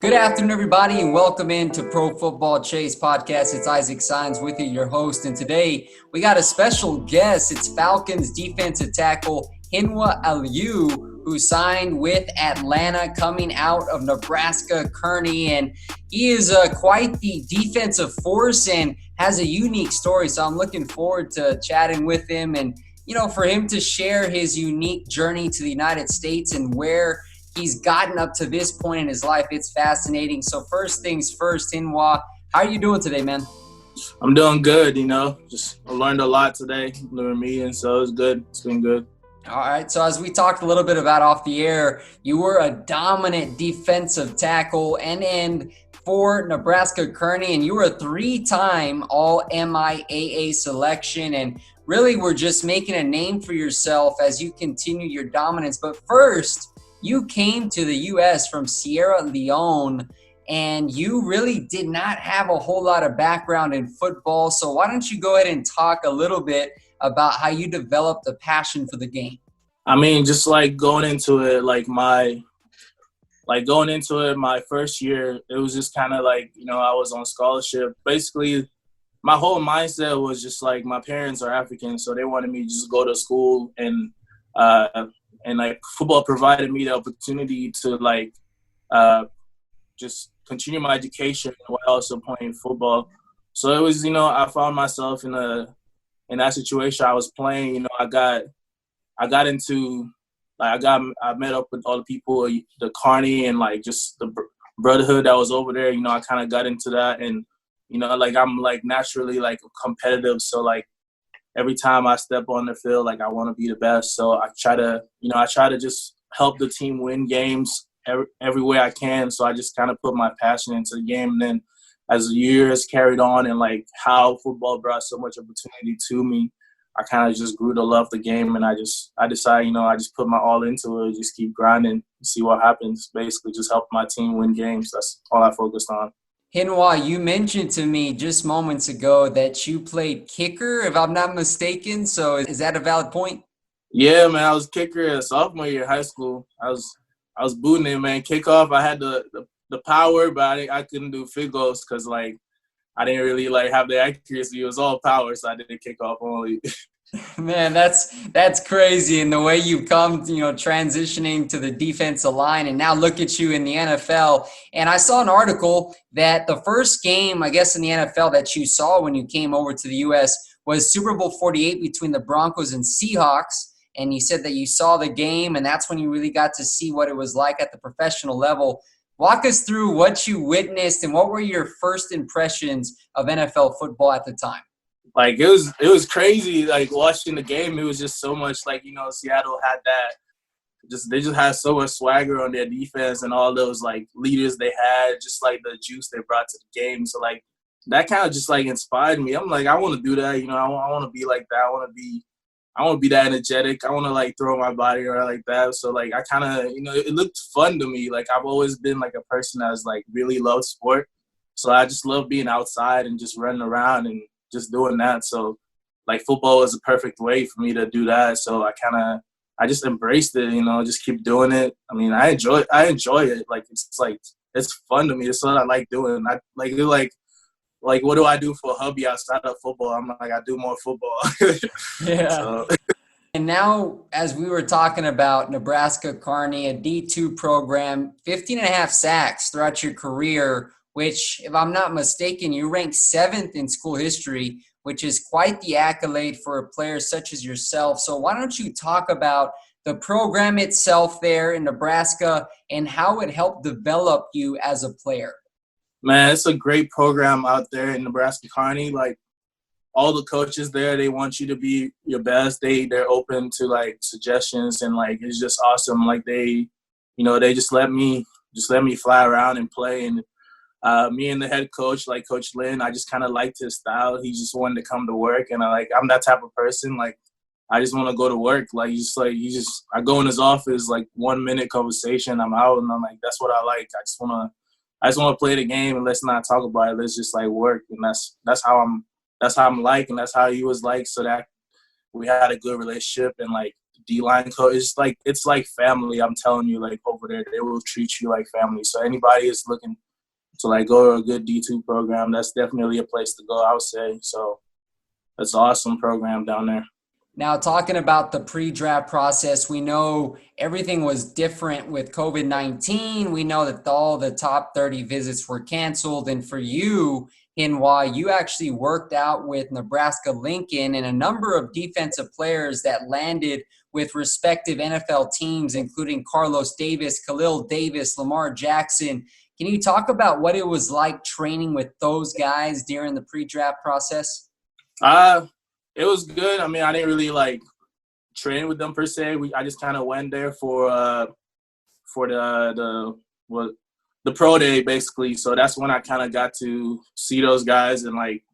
Good afternoon, everybody, and welcome into Pro Football Chase podcast. It's Isaac Saenz with you, your host, and today we got a special guest. It's Falcons defensive tackle Hinwa Allieu, who signed with Atlanta, coming out of Nebraska Kearney, and he is quite the defensive force and has a unique story. So I'm looking forward to chatting with him and for him to share his unique journey to the United States and where he's gotten up to this point in his life. It's fascinating. So first things first, Hinwa, how are you doing today, man? I'm doing good, just I learned a lot today, doing meetings, so it's good. It's been good. All right. So as we talked a little bit about off the air, you were a dominant defensive tackle and end for Nebraska Kearney, and you were a three-time All-MIAA selection, and really were just making a name for yourself as you continue your dominance. But first, you came to the U.S. from Sierra Leone, and you really did not have a whole lot of background in football. So why don't you go ahead and talk a little bit about how you developed a passion for the game? I mean, just going into it, my first year, it was just kind of I was on scholarship. Basically, my whole mindset was just my parents are African, so they wanted me to just go to school and football provided me the opportunity to just continue my education while also playing football. So it was, I found myself in that situation. I was playing, I met up with all the people, the Kearney and just the brotherhood that was over there. I kind of got into that, and I'm naturally competitive. So every time I step on the field, I want to be the best. So I try to just help the team win games every way I can. So I just kind of put my passion into the game. And then as the years carried on and how football brought so much opportunity to me, I kind of just grew to love the game. And I decided, I just put my all into it, just keep grinding and see what happens. Basically just help my team win games. That's all I focused on. Hinwa, you mentioned to me just moments ago that you played kicker, if I'm not mistaken. So is that a valid point? Yeah, man, I was kicker sophomore year in high school. I was booting it, man. Kickoff, I had the power, but I couldn't do field goals because I didn't really have the accuracy. It was all power, so I did the kickoff only. Man, that's crazy. And the way you've come, transitioning to the defensive line, and now look at you in the NFL. And I saw an article that the first game, I guess, in the NFL that you saw when you came over to the U.S. was Super Bowl 48 between the Broncos and Seahawks. And you said that you saw the game, and that's when you really got to see what it was like at the professional level. Walk us through what you witnessed and what were your first impressions of NFL football at the time? It was crazy. Watching the game, it was just so much. Seattle had that. They just had so much swagger on their defense and all those leaders they had. Just the juice they brought to the game. So that kind of just inspired me. I'm I want to do that. I want to be like that. I want to be that energetic. I want to throw my body around like that. So I kind of it looked fun to me. I've always been a person that's really loved sport. So I just love being outside and just running around and just doing that. So football was a perfect way for me to do that. So I just embraced it, just keep doing it. I mean, I enjoy it. It's fun to me. It's what I like doing. What do I do for a hobby outside of football? I'm I do more football. Yeah. So. And now, as we were talking about Nebraska Kearney, a D2 program, 15 and a half sacks throughout your career, which, if I'm not mistaken, you ranked 7th in school history, which is quite the accolade for a player such as yourself. So why don't you talk about the program itself there in Nebraska and how it helped develop you as a player? Man, it's a great program out there in Nebraska Kearney. All the coaches there, they want you to be your best. They're open to suggestions and it's just awesome. They just let me fly around and play. And me and the head coach, Coach Lynn, I just kind of liked his style. He just wanted to come to work, and I'm that type of person. I just want to go to work. I go in his office 1 minute conversation, I'm out, and I'm that's what I like. I just want to play the game, and let's not talk about it. Let's just work, and that's how I'm and that's how he was so that we had a good relationship, and D-line coach. It's like family. I'm telling you, like over there, they will treat you like family. So anybody is looking to like go to a good D2 program, that's definitely a place to go, I would say. So it's an awesome program down there. Now, talking about the pre-draft process, we know everything was different with COVID-19. We know that all the top 30 visits were canceled. And for you, Hinwa, you actually worked out with Nebraska Lincoln and a number of defensive players that landed with respective NFL teams, including Carlos Davis, Khalil Davis, Lamar Jackson. Can you talk about what it was like training with those guys during the pre-draft process? It was good. I mean, I didn't really like train with them per se. I just kind of went there for the pro day basically. So that's when I kind of got to see those guys and like,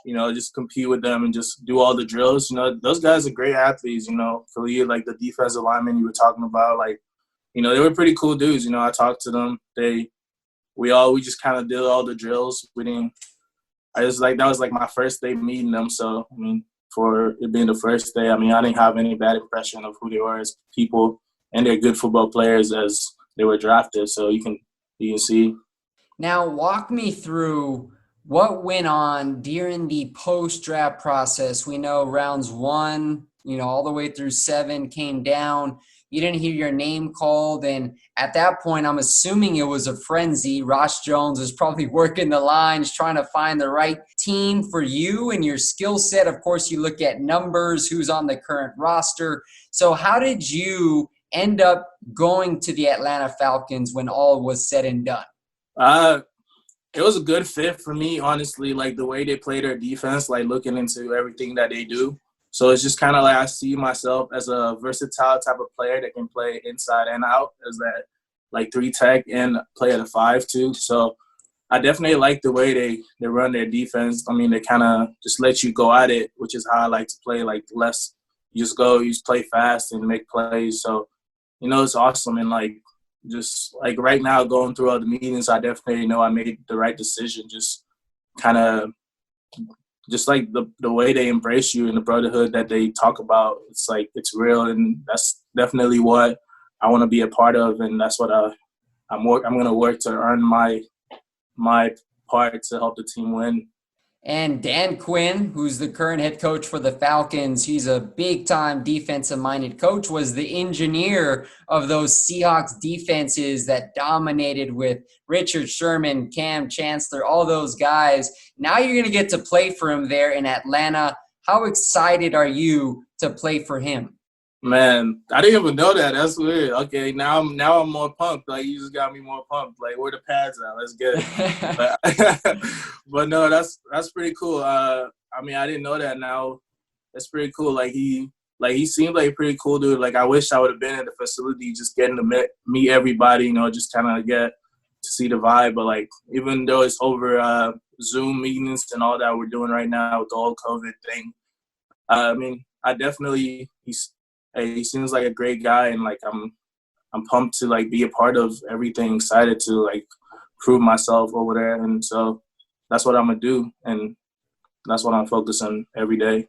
you know, just compete with them and just do all the drills. You know, those guys are great athletes. You know, Khalil, like the defensive lineman you were talking about, like, you know, they were pretty cool dudes. You know, I talked to them. We just kind of did all the drills. That was like my first day meeting them. So I mean, for it being the first day, I mean, I didn't have any bad impression of who they were as people, and they're good football players as they were drafted. So you can see. Now, walk me through what went on during the post-draft process. We know rounds 1, you know, all the way through 7 came down. You didn't hear your name called, and at that point, I'm assuming it was a frenzy. Ross Jones was probably working the lines, trying to find the right team for you and your skill set. Of course, you look at numbers, who's on the current roster. So how did you end up going to the Atlanta Falcons when all was said and done? It was a good fit for me, honestly, like the way they play their defense, like looking into everything that they do. So it's just kind of like I see myself as a versatile type of player that can play inside and out as that like 3 tech and play at a 5 too. So I definitely like the way they run their defense. I mean, they kind of just let you go at it, which is how I like to play, like less you just play fast and make plays. So, you know, it's awesome. And like just like right now going through all the meetings, I definitely know I made the right decision. Just kind of just like the way they embrace you and the brotherhood that they talk about, it's like it's real, and that's definitely what I want to be a part of, and that's what I'm going to work to earn my part to help the team win. And Dan Quinn, who's the current head coach for the Falcons, he's a big-time defensive-minded coach, was the engineer of those Seahawks defenses that dominated with Richard Sherman, Cam Chancellor, all those guys. Now you're going to get to play for him there in Atlanta. How excited are you to play for him? Man, I didn't even know that. That's weird. Okay, now I'm more pumped. Like, you just got me more pumped. Like, where the pads at? Let's get it. But no, that's pretty cool. I mean, I didn't know that. Now that's pretty cool. Like he seemed like a pretty cool dude. Like, I wish I would have been in the facility, just getting to meet everybody. You know, just kind of get to see the vibe. But like, even though it's over Zoom meetings and all that we're doing right now with the whole COVID thing, I mean, I definitely he seems like a great guy, and like I'm pumped to like be a part of everything, excited to like prove myself over there, and so that's what I'm gonna do, and that's what I'm focusing every day.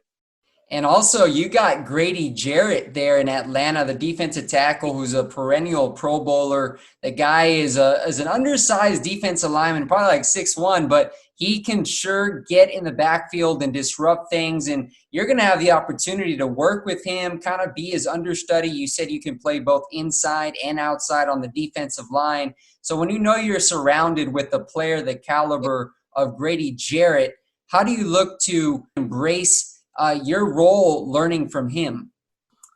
And also, you got Grady Jared there in Atlanta, the defensive tackle who's a perennial Pro Bowler. The guy is an undersized defensive lineman, probably like 6'1", but he can sure get in the backfield and disrupt things. And you're going to have the opportunity to work with him, kind of be his understudy. You said you can play both inside and outside on the defensive line. So when you know you're surrounded with a player the caliber of Grady Jared, how do you look to embrace your role learning from him?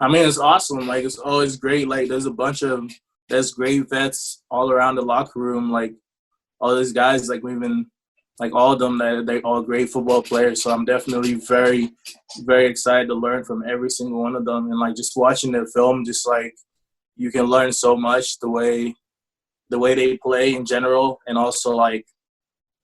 I mean, it's awesome. Like, it's always great. Like, there's great vets all around the locker room. Like, all these guys, like, all of them, they're all great football players. So I'm definitely very, very excited to learn from every single one of them. And, like, just watching their film, just, like, you can learn so much the way they play in general, and also, like,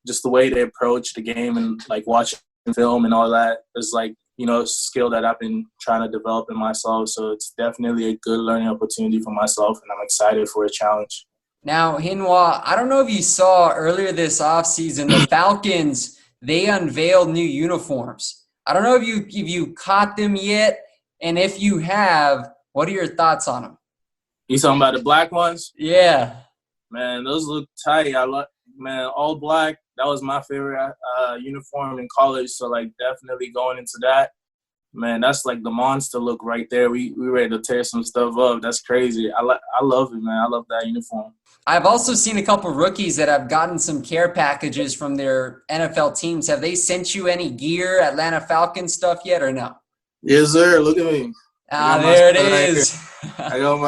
just the way they approach the game and, like, watching film and all that is, like, you know, skill that I've been trying to develop in myself. So it's definitely a good learning opportunity for myself, and I'm excited for a challenge. Now, Hinwa, I don't know if you saw earlier this offseason, the Falcons, they unveiled new uniforms. I don't know if you caught them yet, and if you have, What are your thoughts on them? You talking about the black ones? Yeah. Man, those look tight. Man, all black. That was my favorite uniform in college. So, like, definitely going into that. Man, that's like the monster look right there. We ready to tear some stuff up. That's crazy. I love it, man. I love that uniform. I've also seen a couple rookies that have gotten some care packages from their NFL teams. Have they sent you any gear, Atlanta Falcons stuff yet, or no? Yes, sir. Look at me. There it is. I got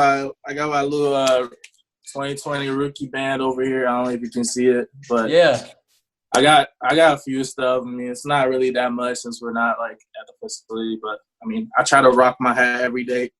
my little 2020 rookie band over here. I don't know if you can see it, but yeah. I got a few stuff. I mean, it's not really that much since we're not like at the facility, but I mean, I try to rock my hat every day.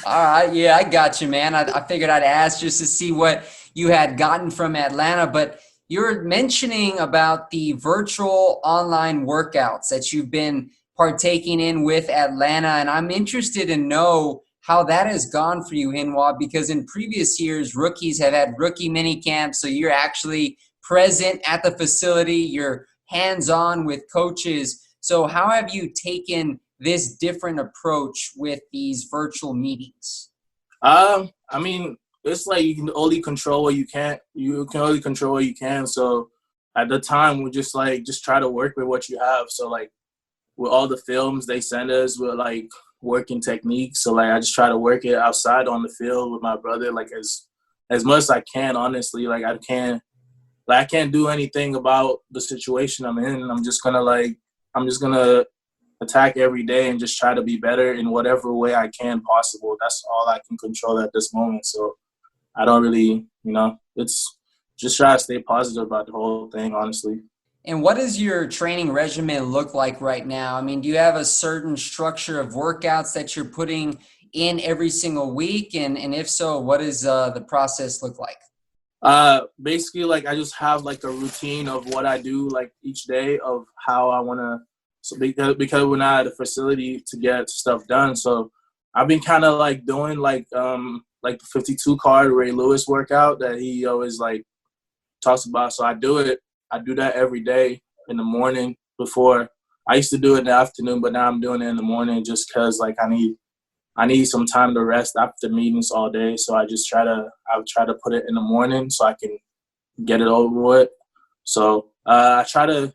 All right. Yeah, I got you, man. I figured I'd ask just to see what you had gotten from Atlanta, but you were mentioning about the virtual online workouts that you've been partaking in with Atlanta, and I'm interested to know how that has gone for you, Hinwa, because in previous years, rookies have had rookie mini camps, so you're actually present at the facility, you're hands-on with coaches. So how have you taken this different approach with these virtual meetings? I mean, it's like you can only control what you can. You can only control what you can. So at the time, we just try to work with what you have. So like with all the films they send us, we're like working techniques. So like I just try to work it outside on the field with my brother, like as much as I can. Honestly, like I can't do anything about the situation I'm in. I'm just gonna attack every day and just try to be better in whatever way I can possible. That's all I can control at this moment. So I don't really, it's just try to stay positive about the whole thing, honestly. And what does your training regimen look like right now? I mean, do you have a certain structure of workouts that you're putting in every single week? And if so, what does the process look like? Basically, like I just have like a routine of what I do like each day of how I want to. So because we're not at a facility to get stuff done, so I've been kind of like doing like the 52 card Ray Lewis workout that he always like talks about. So I do that every day in the morning before. I used to do it in the afternoon, but now I'm doing it in the morning just because like I need some time to rest after meetings all day. So I try to put it in the morning so I can get it over with. So I try to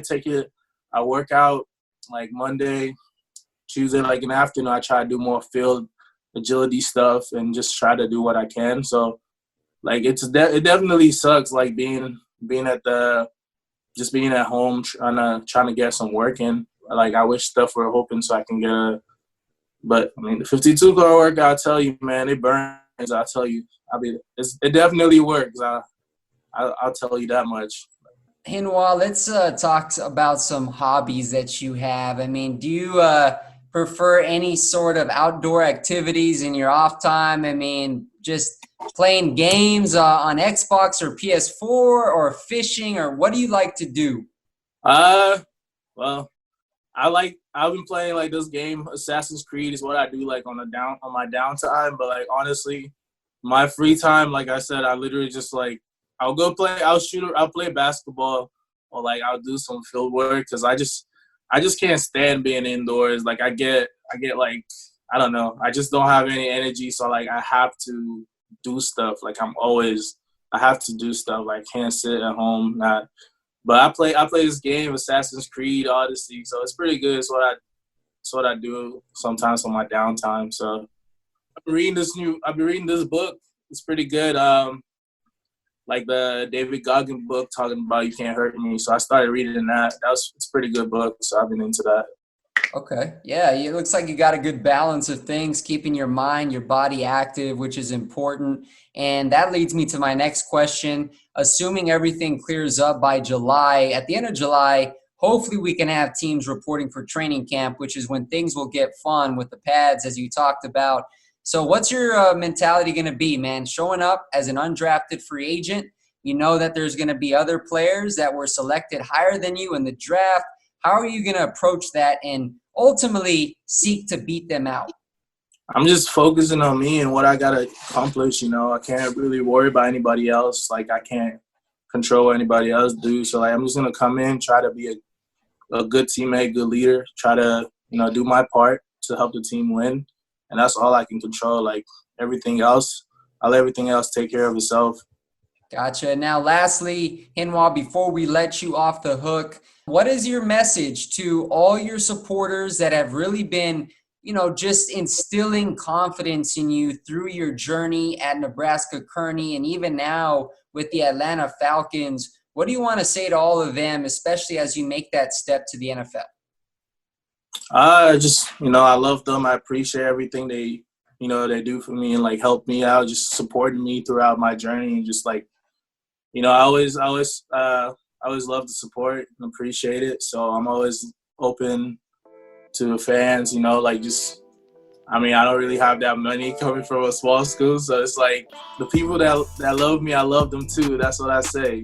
take it. I work out like Monday, Tuesday, like in the afternoon. I try to do more field agility stuff and just try to do what I can. So like it definitely sucks like being at home trying to get some work in. Like I wish stuff were open so I can get but I mean the 52 car workout, I tell you, man, it burns. I tell you, it definitely works. I'll tell you that much. Hinwa, let's talk about some hobbies that you have. I mean, do you prefer any sort of outdoor activities in your off time? I mean, just playing games on Xbox or PS4 or fishing, or what do you like to do? Well, I've been playing like this game, Assassin's Creed is what I do like on my downtime. But like honestly, my free time, like I said, I literally just like I'll play basketball or like I'll do some field work because I just can't stand being indoors. Like I get like I don't know, I just don't have any energy. So like I have to do stuff. Like I have to do stuff. Like I can't sit at home not. But I play this game, Assassin's Creed Odyssey, so it's pretty good. It's what I do sometimes on my downtime. So I've been reading this book. It's pretty good. Like the David Goggins book talking about You Can't Hurt Me. So I started reading that. It's a pretty good book. So I've been into that. Okay. Yeah, it looks like you got a good balance of things, keeping your mind, your body active, which is important. And that leads me to my next question. Assuming everything clears up by July, at the end of July, hopefully we can have teams reporting for training camp, which is when things will get fun with the pads, as you talked about. So what's your mentality going to be, man? Showing up as an undrafted free agent, you know that there's going to be other players that were selected higher than you in the draft. How are you going to approach that and ultimately seek to beat them out? I'm just focusing on me and what I got to accomplish. I can't really worry about anybody else. Like, I can't control what anybody else do. So, like, I'm just going to come in, try to be a good teammate, good leader, try to, do my part to help the team win. and that's all I can control. Like everything else, I'll let everything else take care of itself. Gotcha. Now, lastly, Hinwa, before we let you off the hook, what is your message to all your supporters that have really been, just instilling confidence in you through your journey at Nebraska Kearney and even now with the Atlanta Falcons? What do you want to say to all of them, especially as you make that step to the NFL? I love them. I appreciate everything they do for me and like help me out, just supporting me throughout my journey, and just like, I always love the support and appreciate it. So I'm always open to fans, I don't really have that money coming from a small school. So it's like the people that love me, I love them too. That's what I say,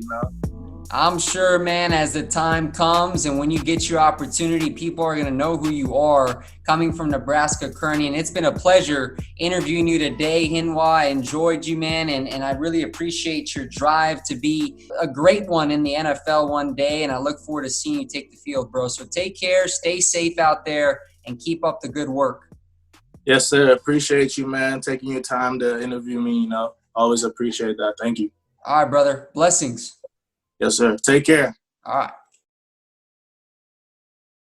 I'm sure, man, as the time comes and when you get your opportunity, people are going to know who you are coming from Nebraska Kearney. And it's been a pleasure interviewing you today, Hinwa. I enjoyed you, man, and I really appreciate your drive to be a great one in the NFL one day. And I look forward to seeing you take the field, bro. So take care, stay safe out there, and keep up the good work. Yes, sir. Appreciate you, man, taking your time to interview me. Always appreciate that. Thank you. All right, brother. Blessings. Yes, sir. Take care. All right.